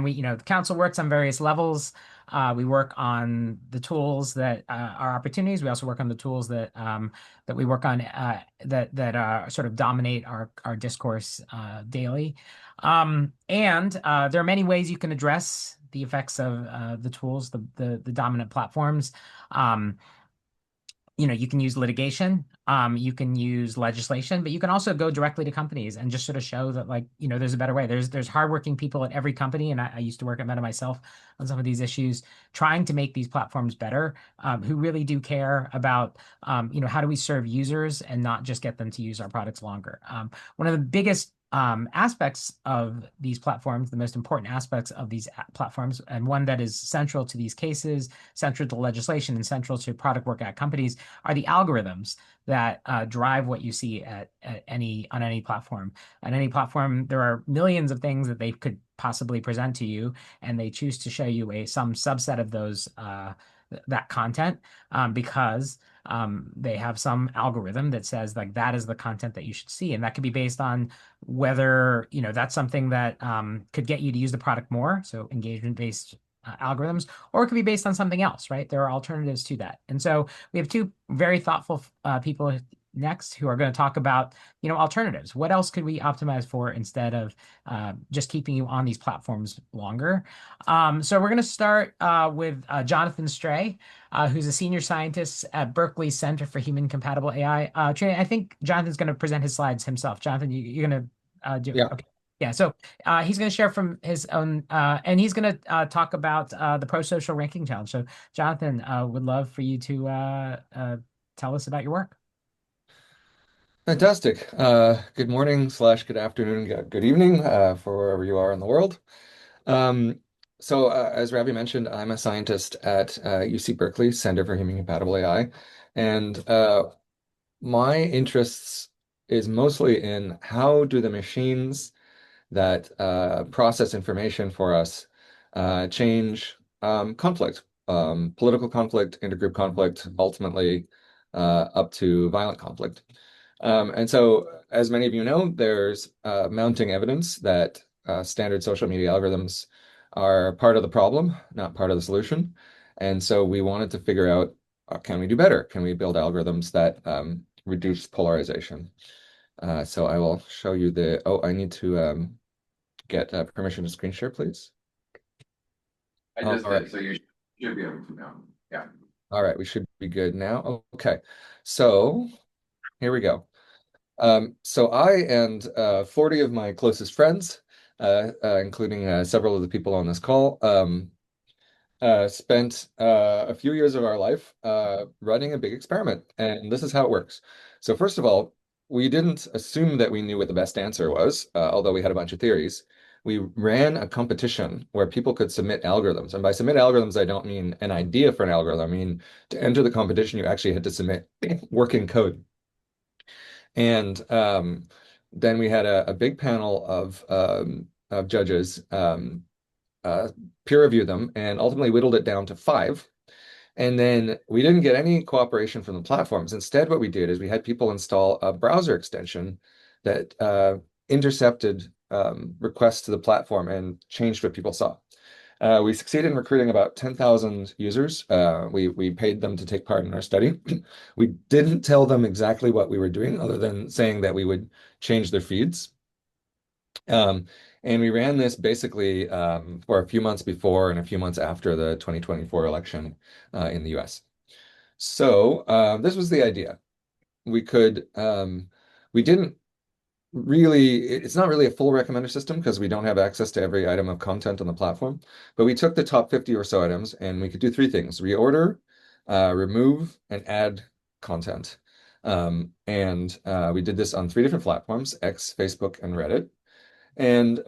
and the council works on various levels. We work on the tools that are opportunities. We also work on the tools that we work on that sort of dominate our discourse daily. And there are many ways you can address the effects of the tools, the dominant platforms. Um, you can use litigation, you can use legislation, but you can also go directly to companies and just sort of show that, like, there's a better way. There's hardworking people at every company, and I used to work at Meta myself on some of these issues, trying to make these platforms better, who really do care about, how do we serve users and not just get them to use our products longer. One of the biggest aspects of these platforms, the most important aspects of these platforms, and one that is central to these cases, central to legislation, and central to product work at companies, are the algorithms that drive what you see at any platform. On any platform, there are millions of things that they could possibly present to you, and they choose to show you some subset of those that content, because they have some algorithm that says, like, that is the content that you should see, and that could be based on whether that's something that could get you to use the product more, so engagement based algorithms, or it could be based on something else, right? There are alternatives to that. And so we have two very thoughtful people next who are going to talk about, alternatives. What else could we optimize for instead of just keeping you on these platforms longer? So we're going to start with Jonathan Stray, who's a senior scientist at Berkeley Center for Human Compatible AI. I think Jonathan's going to present his slides himself. Jonathan, you're going to do it. Yeah, Okay. Yeah, so he's going to share from his own, and he's going to talk about the Pro Social Ranking Challenge. So, Jonathan, would love for you to tell us about your work. fantastic. Good morning slash good afternoon, good evening for wherever you are in the world. Um, as Ravi mentioned, I'm a scientist at UC Berkeley Center for Human Compatible AI, and my interests is mostly in how do the machines that process information for us change conflict, political conflict, intergroup conflict, ultimately up to violent conflict. As many of you know, there's mounting evidence that standard social media algorithms are part of the problem, not part of the solution. And so we wanted to figure out, can we do better? Can we build algorithms that reduce polarization? So I will show you I need to get permission to screen share, please. I All just right. did, so you should be able to now. Yeah. All right, we should be good now. Okay. So here we go. So I and 40 of my closest friends, including several of the people on this call, spent a few years of our life running a big experiment. And this is how it works. So first of all, we didn't assume that we knew what the best answer was, although we had a bunch of theories. We ran a competition where people could submit algorithms. And by submit algorithms, I don't mean an idea for an algorithm. I mean, to enter the competition, you actually had to submit working code. And then we had a big panel of judges uh, peer review them and ultimately whittled it down to five. And then we didn't get any cooperation from the platforms. Instead, what we did is we had people install a browser extension that intercepted requests to the platform and changed what people saw. We succeeded in recruiting about 10,000 users. We paid them to take part in our study. We didn't tell them exactly what we were doing, other than saying that we would change their feeds. Um, and we ran this basically for a few months before and a few months after the 2024 election in the US. So this was the idea. We could, we didn't really, it's not really a full recommender system because we don't have access to every item of content on the platform. But we took the top 50 or so items and we could do three things: reorder, remove, and add content. We did this on three different platforms: X, Facebook, and Reddit. And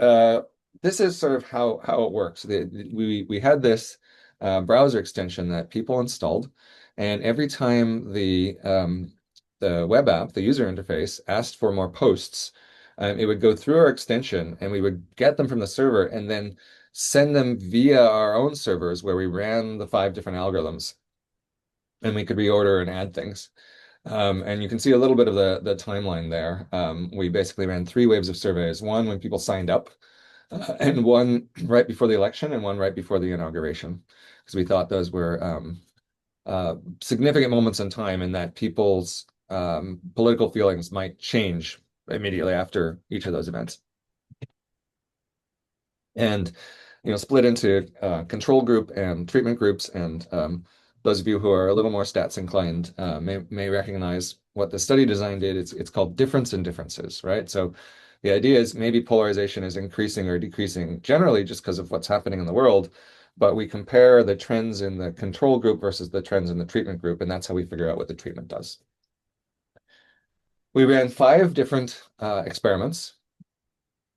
this is sort of how it works. We had this browser extension that people installed, and every time the web app, the user interface, asked for more posts, it would go through our extension, and we would get them from the server, and then send them via our own servers where we ran the five different algorithms, and we could reorder and add things. And you can see a little bit of the timeline there. We basically ran three waves of surveys. One, when people signed up, and one right before the election and one right before the inauguration, because we thought those were significant moments in time and that people's political feelings might change immediately after each of those events. And split into control group and treatment groups. And those of you who are a little more stats inclined may recognize what the study design did. It's called difference in differences, right? So the idea is maybe polarization is increasing or decreasing generally just because of what's happening in the world, but we compare the trends in the control group versus the trends in the treatment group, and that's how we figure out what the treatment does. We ran 5 different experiments.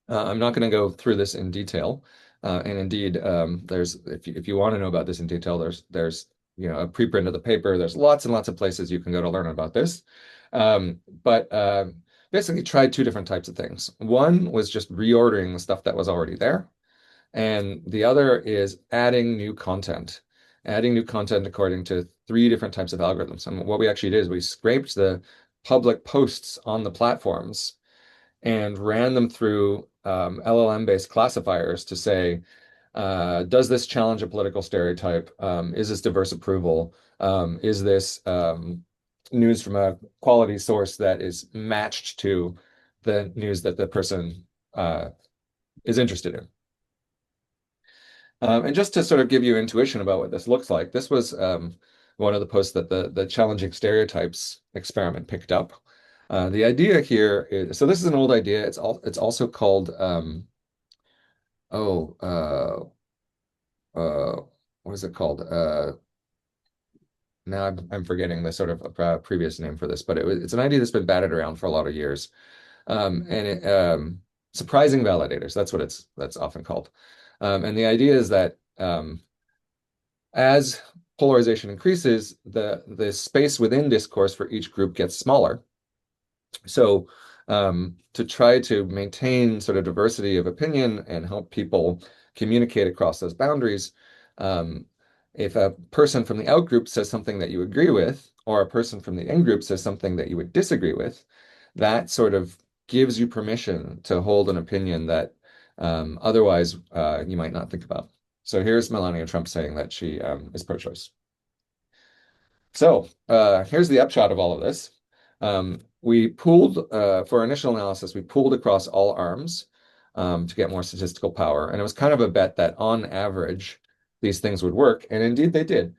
I'm not going to go through this in detail. And indeed, there's if you want to know about this in detail, there's a preprint of the paper. There's lots and lots of places you can go to learn about this. But basically tried 2 different types of things. One was just reordering the stuff that was already there. And the other is adding new content according to 3 different types of algorithms. And what we actually did is we scraped the public posts on the platforms and ran them through LLM-based classifiers to say, does this challenge a political stereotype? Is this diverse approval? Is this news from a quality source that is matched to the news that the person is interested in? And just to sort of give you intuition about what this looks like, this was one of the posts that the challenging stereotypes experiment picked up. The idea here is, so this is an old idea. It's also called oh what is it called? Now I'm forgetting the sort of previous name for this, but it's an idea that's been batted around for a lot of years. And surprising validators, that's often called. And the idea is that as polarization increases, the space within discourse for each group gets smaller. So to try to maintain sort of diversity of opinion and help people communicate across those boundaries, if a person from the out group says something that you agree with, or a person from the in group says something that you would disagree with, that sort of gives you permission to hold an opinion that otherwise you might not think about. So here's Melania Trump saying that she is pro-choice. So here's the upshot of all of this. We pooled, for initial analysis, we pooled across all arms to get more statistical power. And it was kind of a bet that on average, these things would work. And indeed they did.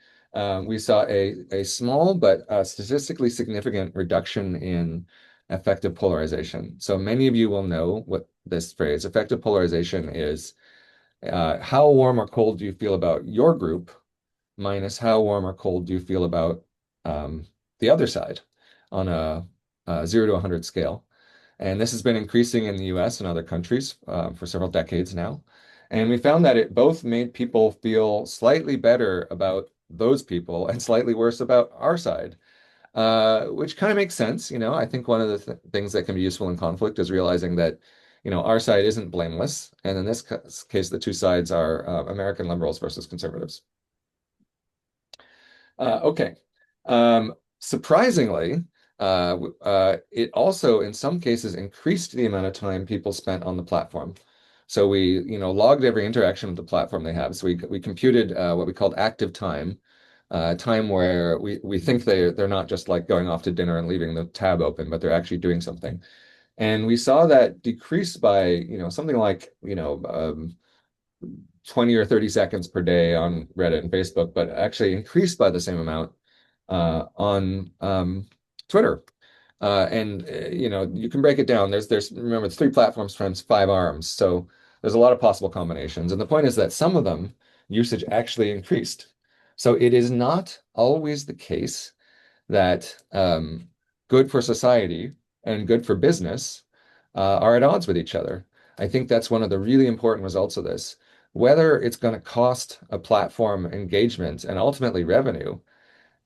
We saw a small but statistically significant reduction in effective polarization. So many of you will know what this phrase, effective polarization, is. How warm or cold do you feel about your group minus how warm or cold do you feel about the other side on a 0 to 100 scale. And this has been increasing in the US and other countries for several decades now. And we found that it both made people feel slightly better about those people and slightly worse about our side, which kind of makes sense. I think one of the things that can be useful in conflict is realizing that, our side isn't blameless. And in this case, the 2 sides are American liberals versus conservatives. Okay. Surprisingly, it also, in some cases, increased the amount of time people spent on the platform. So we, logged every interaction with the platform they have. So we computed what we called active time, time where we think they're not just like going off to dinner and leaving the tab open, but they're actually doing something. And we saw that decrease by, something like, 20 or 30 seconds per day on Reddit and Facebook, but actually increased by the same amount on Twitter. And you can break it down. There's remember, it's 3 platforms times 5 arms, so there's a lot of possible combinations. And the point is that some of them usage actually increased. So it is not always the case that good for society and good for business are at odds with each other. I think that's one of the really important results of this. Whether it's going to cost a platform engagement and ultimately revenue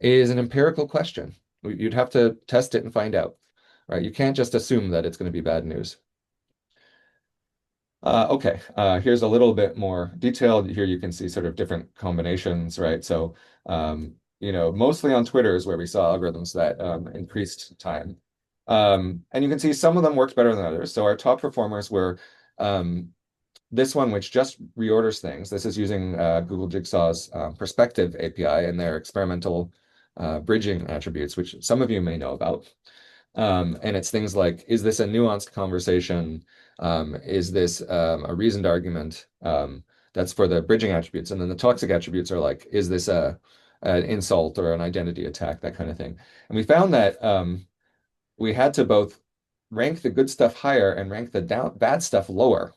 is an empirical question. You'd have to test it and find out, right? You can't just assume that it's going to be bad news. Okay, here's a little bit more detailed. Here you can see sort of different combinations, right? So, mostly on Twitter is where we saw algorithms that increased time. And you can see some of them worked better than others. So our top performers were this one, which just reorders things, this is using Google Jigsaw's Perspective API and their experimental bridging attributes, which some of you may know about. And it's things like, is this a nuanced conversation? Is this a reasoned argument? That's for the bridging attributes. And then the toxic attributes are like, is this an insult or an identity attack, that kind of thing. And we found that we had to both rank the good stuff higher and rank the bad stuff lower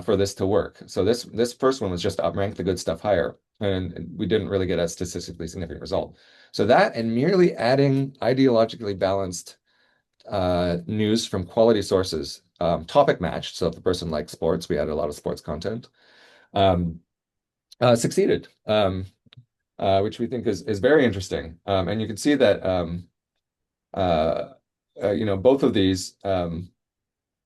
for this to work. So this first one was just rank the good stuff higher, and we didn't really get a statistically significant result. So that and merely adding ideologically balanced news from quality sources, topic matched. So if the person likes sports, we added a lot of sports content. Um, Succeeded, which we think is very interesting. And you can see that uh, both of these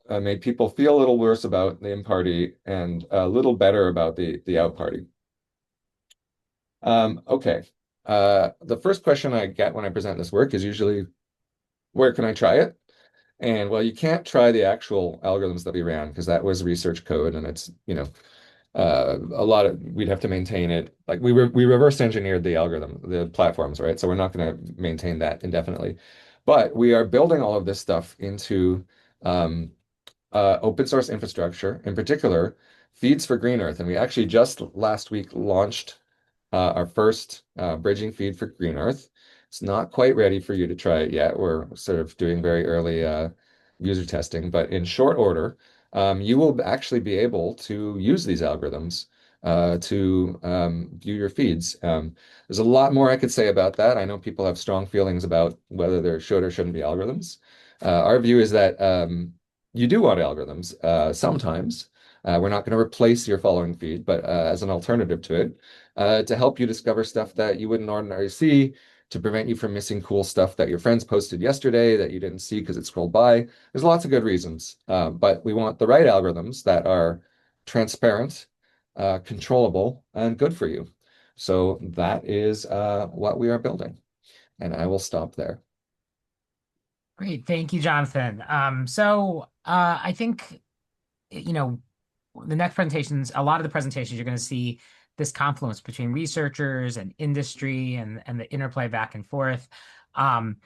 made people feel a little worse about the in party and a little better about the out party. Okay. The first question I get when I present this work is usually, where can I try it? And well, you can't try the actual algorithms that we ran because that was research code and it's, a lot of, we'd have to maintain it. Like we reverse engineered the algorithm, the platforms, right? So we're not going to maintain that indefinitely. But we are building all of this stuff into open source infrastructure, in particular, feeds for Green Earth. And we actually just last week launched our first bridging feed for Green Earth. It's not quite ready for you to try it yet. We're sort of doing very early user testing, but in short order, you will actually be able to use these algorithms to view your feeds. There's a lot more I could say about that. I know people have strong feelings about whether there should or shouldn't be algorithms. Our view is that you do want algorithms sometimes. We're not going to replace your following feed, but as an alternative to it, to help you discover stuff that you wouldn't ordinarily see, to prevent you from missing cool stuff that your friends posted yesterday that you didn't see because it scrolled by. There's lots of good reasons, but we want the right algorithms that are transparent, controllable, and good for you. So that is what we are building. And I will stop there. Great. Thank you, Jonathan. I think, you know, the next presentations, a lot of the presentations, you're going to see this confluence between researchers and industry and the interplay back and forth. Um,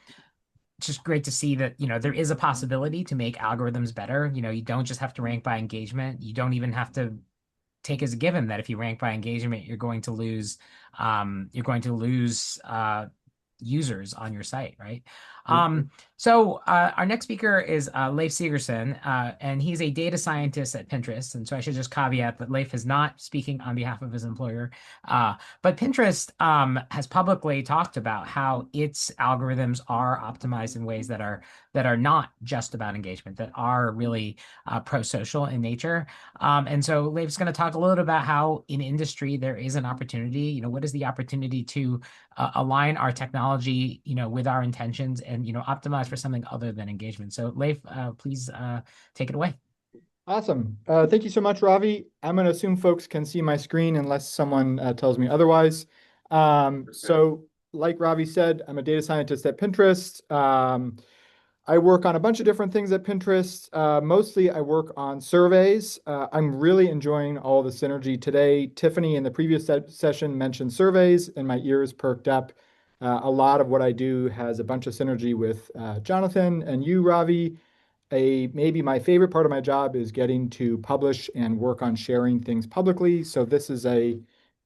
it's just great to see that, there is a possibility to make algorithms better. You don't just have to rank by engagement. You don't even have to take as a given that if you rank by engagement, you're going to lose users on your site, right? Our next speaker is Leif Sigerson, and he's a data scientist at Pinterest. And so I should just caveat that Leif is not speaking on behalf of his employer, but Pinterest has publicly talked about how its algorithms are optimized in ways that are not just about engagement, that are really pro-social in nature. And so Leif's going to talk a little bit about how in industry there is an opportunity. What is the opportunity to align our technology, with our intentions and, optimize for something other than engagement. So Leif, please take it away. Awesome. Thank you so much, Ravi. I'm going to assume folks can see my screen unless someone tells me otherwise. So like Ravi said, I'm a data scientist at Pinterest. I work on a bunch of different things at Pinterest. Mostly I work on surveys. I'm really enjoying all the synergy today. Tiffany in the previous session mentioned surveys and my ears perked up. A lot of what I do has a bunch of synergy with Jonathan and you, Ravi. Maybe my favorite part of my job is getting to publish and work on sharing things publicly. So this is a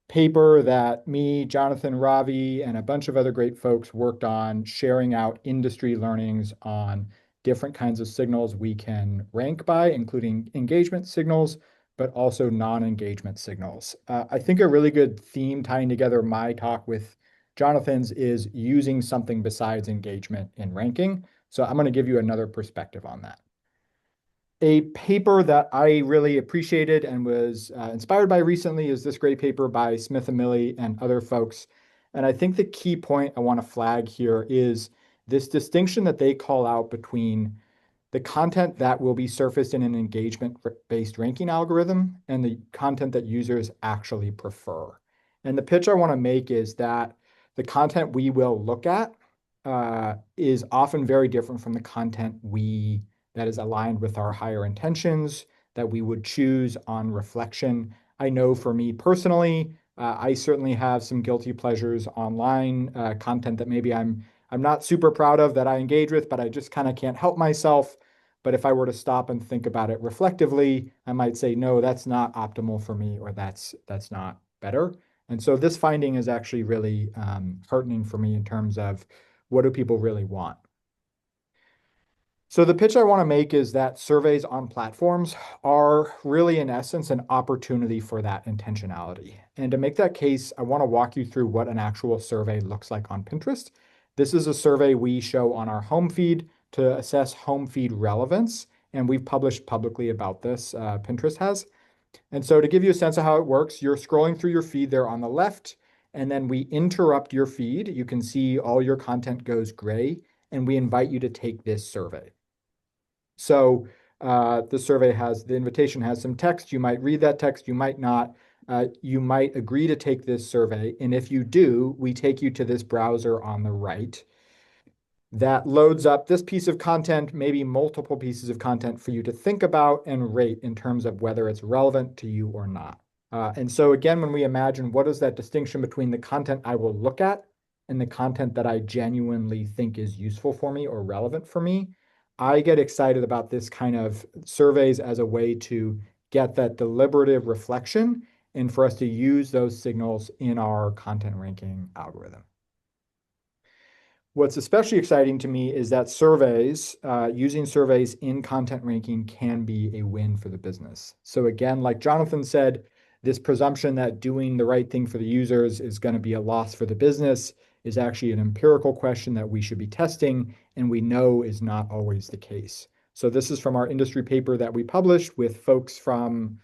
paper that me, Jonathan, Ravi, and a bunch of other great folks worked on sharing out industry learnings on different kinds of signals we can rank by, including engagement signals, but also non-engagement signals. I think a really good theme tying together my talk with Jonathan's is using something besides engagement in ranking. So I'm going to give you another perspective on that. A paper that I really appreciated and was inspired by recently is this great paper by Smith and Milley and other folks. And I think the key point I want to flag here is this distinction that they call out between the content that will be surfaced in an engagement-based ranking algorithm and the content that users actually prefer. And the pitch I want to make is that the content we will look at is often very different from the content that is aligned with our higher intentions, that we would choose on reflection. I know for me personally, I certainly have some guilty pleasures online, content that maybe I'm not super proud of that I engage with, but I just kind of can't help myself. But if I were to stop and think about it reflectively, I might say, no, that's not optimal for me, or that's not better. And so this finding is actually really heartening for me in terms of what do people really want. So the pitch I want to make is that surveys on platforms are really, in essence, an opportunity for that intentionality. And to make that case, I want to walk you through what an actual survey looks like on Pinterest. This is a survey we show on our home feed to assess home feed relevance, and we've published publicly about this, Pinterest has. And so to give you a sense of how it works, you're scrolling through your feed there on the left, and then we interrupt your feed. You can see all your content goes gray, and we invite you to take this survey. So the invitation has some text. You might read that text, you might not. You might agree to take this survey. And if you do, we take you to this browser on the right that loads up this piece of content, maybe multiple pieces of content for you to think about and rate in terms of whether it's relevant to you or not. And so again, when we imagine what is that distinction between the content I will look at and the content that I genuinely think is useful for me or relevant for me, I get excited about this kind of surveys as a way to get that deliberative reflection and for us to use those signals in our content ranking algorithm. What's especially exciting to me is that using surveys in content ranking can be a win for the business. So again, like Jonathan said, this presumption that doing the right thing for the users is going to be a loss for the business is actually an empirical question that we should be testing, and we know is not always the case. So this is from our industry paper that we published with folks from,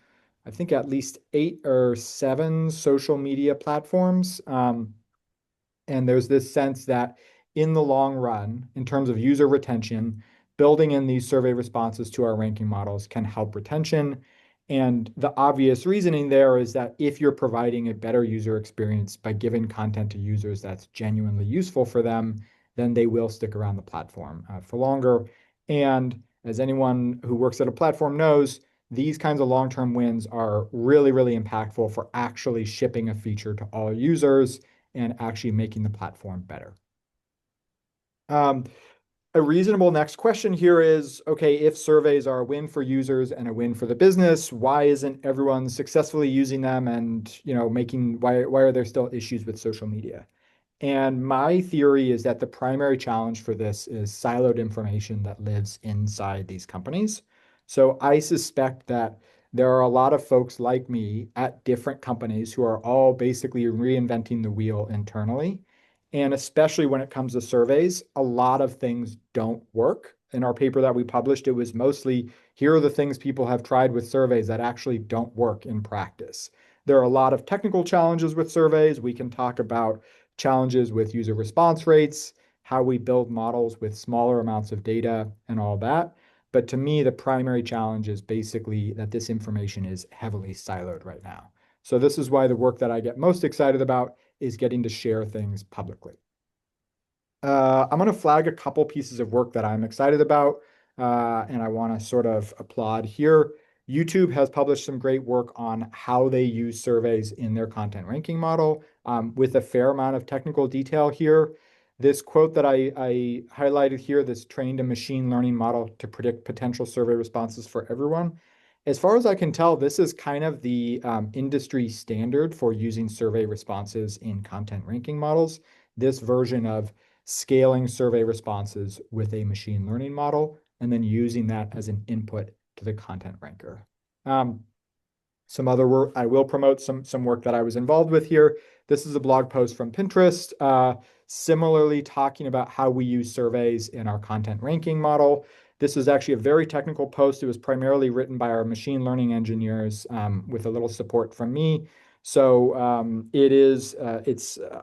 I think, at least 8 or 7 social media platforms. And there's this sense that in the long run, in terms of user retention, building in these survey responses to our ranking models can help retention. And the obvious reasoning there is that if you're providing a better user experience by giving content to users that's genuinely useful for them, then they will stick around the platform for longer. And as anyone who works at a platform knows, these kinds of long-term wins are really, really impactful for actually shipping a feature to all users and actually making the platform better. A reasonable next question here is, okay, if surveys are a win for users and a win for the business, why isn't everyone successfully using them, and why are there still issues with social media? And my theory is that the primary challenge for this is siloed information that lives inside these companies. So I suspect that there are a lot of folks like me at different companies who are all basically reinventing the wheel internally. And especially when it comes to surveys, a lot of things don't work. In our paper that we published, it was mostly, here are the things people have tried with surveys that actually don't work in practice. There are a lot of technical challenges with surveys. We can talk about challenges with user response rates, how we build models with smaller amounts of data, and all that. But to me, the primary challenge is basically that this information is heavily siloed right now. So this is why the work that I get most excited about is getting to share things publicly. I'm going to flag a couple pieces of work that I'm excited about, and I want to sort of applaud here. YouTube has published some great work on how they use surveys in their content ranking model, with a fair amount of technical detail here. This quote that I highlighted here, this trained a machine learning model to predict potential survey responses for everyone. As far as I can tell, this is kind of the industry standard for using survey responses in content ranking models, this version of scaling survey responses with a machine learning model and then using that as an input to the content ranker. Some other work, I will promote some work that I was involved with here. This is a blog post from Pinterest, similarly talking about how we use surveys in our content ranking model. This is actually a very technical post. It was primarily written by our machine learning engineers with a little support from me. So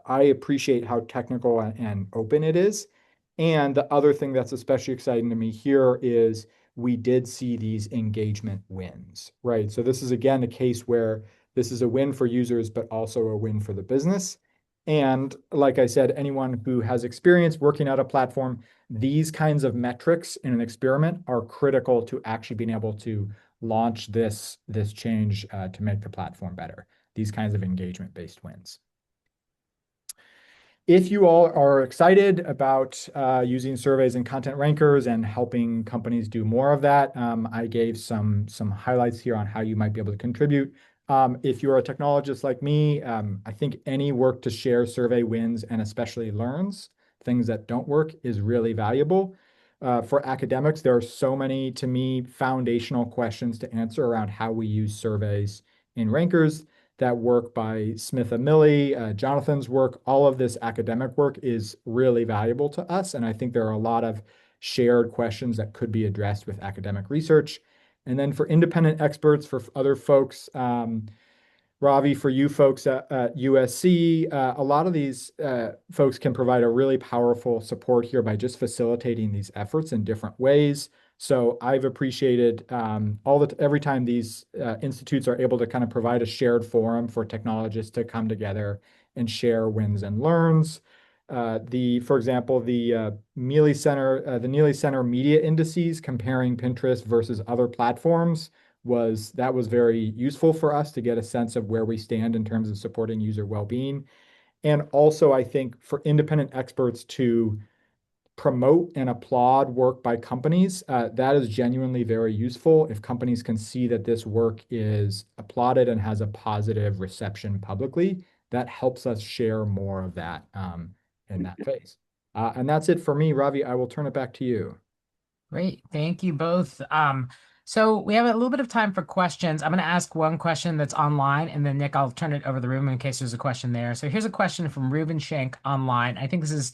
I appreciate how technical and open it is. And the other thing that's especially exciting to me here is we did see these engagement wins, right? So this is, again, a case where this is a win for users, but also a win for the business. And like I said, anyone who has experience working at a platform, these kinds of metrics in an experiment are critical to actually being able to launch this change to make the platform better. These kinds of engagement-based wins. If you all are excited about using surveys and content rankers and helping companies do more of that, I gave some highlights here on how you might be able to contribute. If you're a technologist like me, I think any work to share survey wins and especially learns, things that don't work, is really valuable. For academics, there are so many, to me, foundational questions to answer around how we use surveys in rankers. That work by Smith and Millie, Jonathan's work, all of this academic work is really valuable to us. And I think there are a lot of shared questions that could be addressed with academic research. And then for independent experts, for other folks, Ravi, for you folks at USC, a lot of these folks can provide a really powerful support here by just facilitating these efforts in different ways. So I've appreciated every time these institutes are able to kind of provide a shared forum for technologists to come together and share wins and learns. For example, the Neely Center media indices comparing Pinterest versus other platforms was very useful for us to get a sense of where we stand in terms of supporting user well-being. And also, I think for independent experts to promote and applaud work by companies, that is genuinely very useful. If companies can see that this work is applauded and has a positive reception publicly, that helps us share more of that in that phase. And that's it for me. Ravi, I will turn it back to you. Great. Thank you both. So we have a little bit of time for questions. I'm going to ask one question that's online, and then Nick, I'll turn it over the room in case there's a question there. So here's a question from Reuben Shank online. I think this is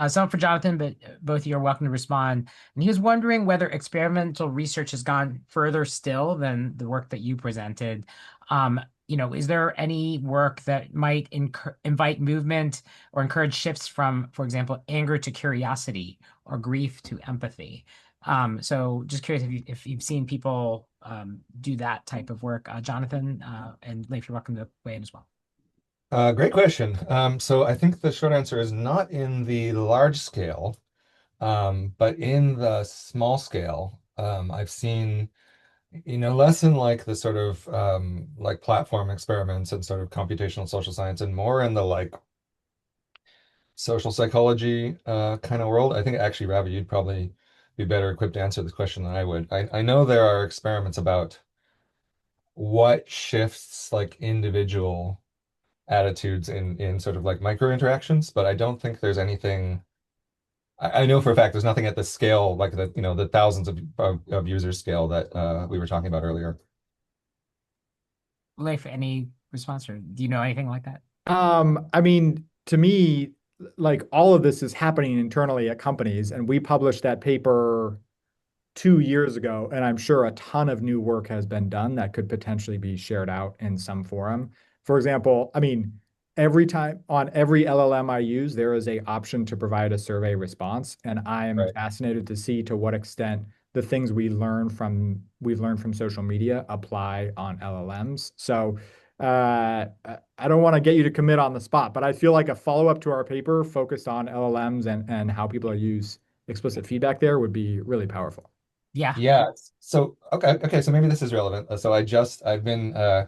something for Jonathan, but both of you are welcome to respond. And he was wondering whether experimental research has gone further still than the work that you presented. Is there any work that might invite movement or encourage shifts from, for example, anger to curiosity or grief to empathy? So just curious if you've seen people do that type of work. Jonathan and Leif, you're welcome to weigh in as well. Great question. So I think the short answer is not in the large scale, but in the small scale. I've seen, less in like the sort of like platform experiments and sort of computational social science, and more in the like social psychology kind of world. I think actually, Ravi, you'd probably be better equipped to answer this question than I would. I know there are experiments about what shifts like individual attitudes in sort of like micro interactions, but I don't think there's anything. I know for a fact there's nothing at the scale like the thousands of users scale that we were talking about earlier. Leif, any response, or do you know anything like that? I mean, to me, like all of this is happening internally at companies, and we published that paper 2 years ago, and I'm sure a ton of new work has been done that could potentially be shared out in some forum. For example, I mean, every time on every LLM I use, there is a option to provide a survey response, and I am Right. fascinated to see to what extent the things we've learned from social media apply on LLMs. So I don't want to get you to commit on the spot, but I feel like a follow-up to our paper focused on LLMs and how people use explicit feedback there would be really powerful. Yeah. Yeah. So okay. So maybe this is relevant. So I've been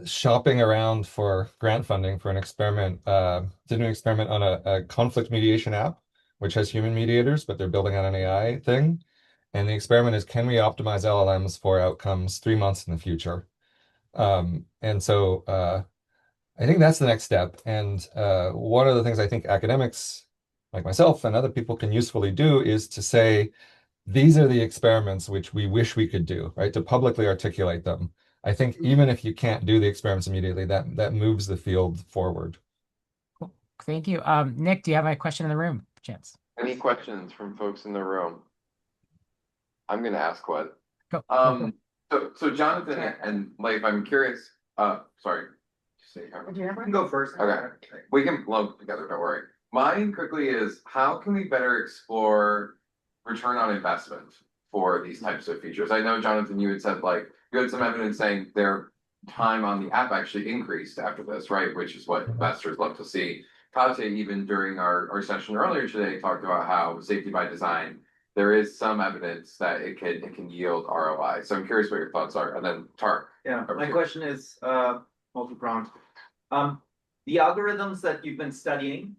shopping around for grant funding for an experiment. Did an experiment on a conflict mediation app, which has human mediators, but they're building on an AI thing. And the experiment is, can we optimize LLMs for outcomes 3 months in the future? And so I think that's the next step. And one of the things I think academics like myself and other people can usefully do is to say, these are the experiments which we wish we could do, right? To publicly articulate them. I think even if you can't do the experiments immediately, that moves the field forward. Cool. Thank you. Nick, do you have a question in the room? Chance. Any questions from folks in the room? I'm going to ask one. Go. So Jonathan and Leif, I'm curious. Sorry. We can go first. Okay. We can lump together, don't worry. Mine quickly is, how can we better explore return on investment for these types of features? I know, Jonathan, you had said like you had some evidence saying their time on the app actually increased after this, right? Which is what investors love to see. Kate, even during our session earlier today, talked about how safety by design there is some evidence that it can yield ROI. So I'm curious what your thoughts are. And then Tar. Yeah, over my to you. question is multi-pronged. The algorithms that you've been studying,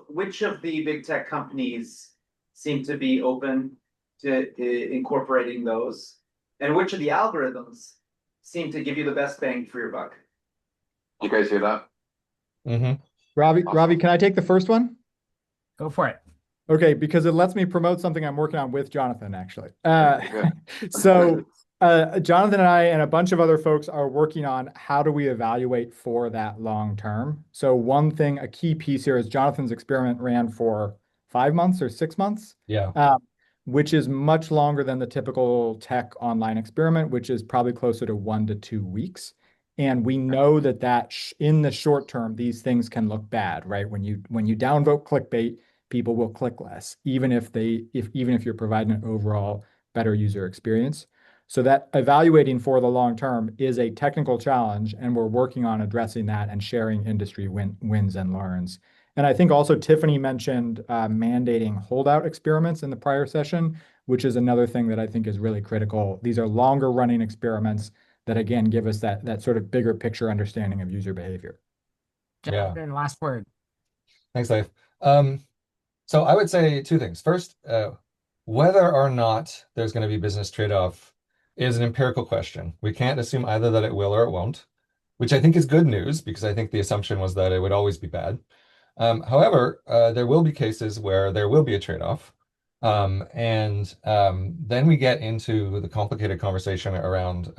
which of the big tech companies seem to be open to incorporating those, and which of the algorithms seem to give you the best bang for your buck? You guys hear that? Ravi, Awesome. can I take the first one? Go for it. Okay, because it lets me promote something I'm working on with Jonathan, actually. Good. So Jonathan and I and a bunch of other folks are working on how do we evaluate for that long term. So one thing, a key piece here is Jonathan's experiment ran for 5 months or 6 months. Yeah. Which is much longer than the typical tech online experiment, which is probably closer to 1 to 2 weeks. And we know that in the short term, these things can look bad, right? When you downvote clickbait, people will click less, even if you're providing an overall better user experience. So that evaluating for the long term is a technical challenge, and we're working on addressing that and sharing industry wins and learns. And I think also Tiffany mentioned mandating holdout experiments in the prior session, which is another thing that I think is really critical. These are longer running experiments that again give us that sort of bigger picture understanding of user behavior. Jonathan, last word. Thanks, Leif. So I would say two things. First, whether or not there's going to be business trade-off is an empirical question. We can't assume either that it will or it won't, which I think is good news because I think the assumption was that it would always be bad. However, there will be cases where there will be a trade-off. Then we get into the complicated conversation around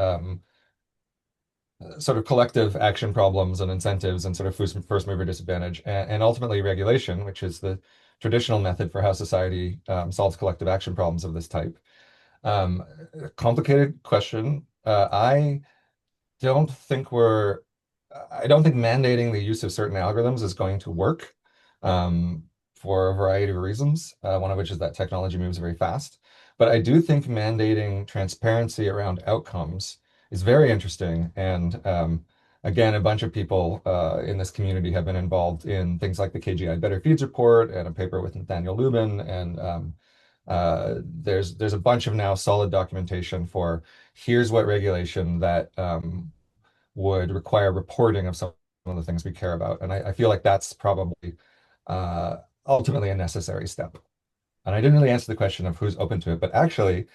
sort of collective action problems and incentives and sort of first mover disadvantage and ultimately regulation, which is the traditional method for how society solves collective action problems of this type. Complicated question. Don't think I don't think mandating the use of certain algorithms is going to work for a variety of reasons, one of which is that technology moves very fast. But I do think mandating transparency around outcomes is very interesting. And again, a bunch of people in this community have been involved in things like the KGI Better Feeds report and a paper with Nathaniel Lubin. And there's a bunch of now solid documentation for here's what regulation that would require reporting of some of the things we care about. And I feel like that's probably ultimately a necessary step. And I didn't really answer the question of who's open to it, but actually,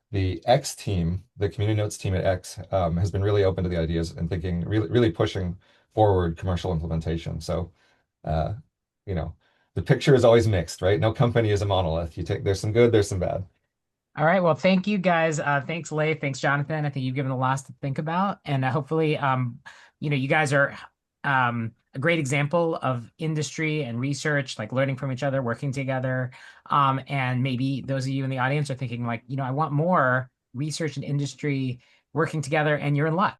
the X team, the community notes team at X, has been really open to the ideas and thinking, really pushing forward commercial implementation. So, the picture is always mixed, right? No company is a monolith. There's some good, there's some bad. All right. Well, thank you guys. Thanks, Leif. Thanks, Jonathan. I think you've given a lot to think about, and hopefully, you guys are a great example of industry and research, like learning from each other, working together. And maybe those of you in the audience are thinking, like, I want more research and industry working together, and you're in luck.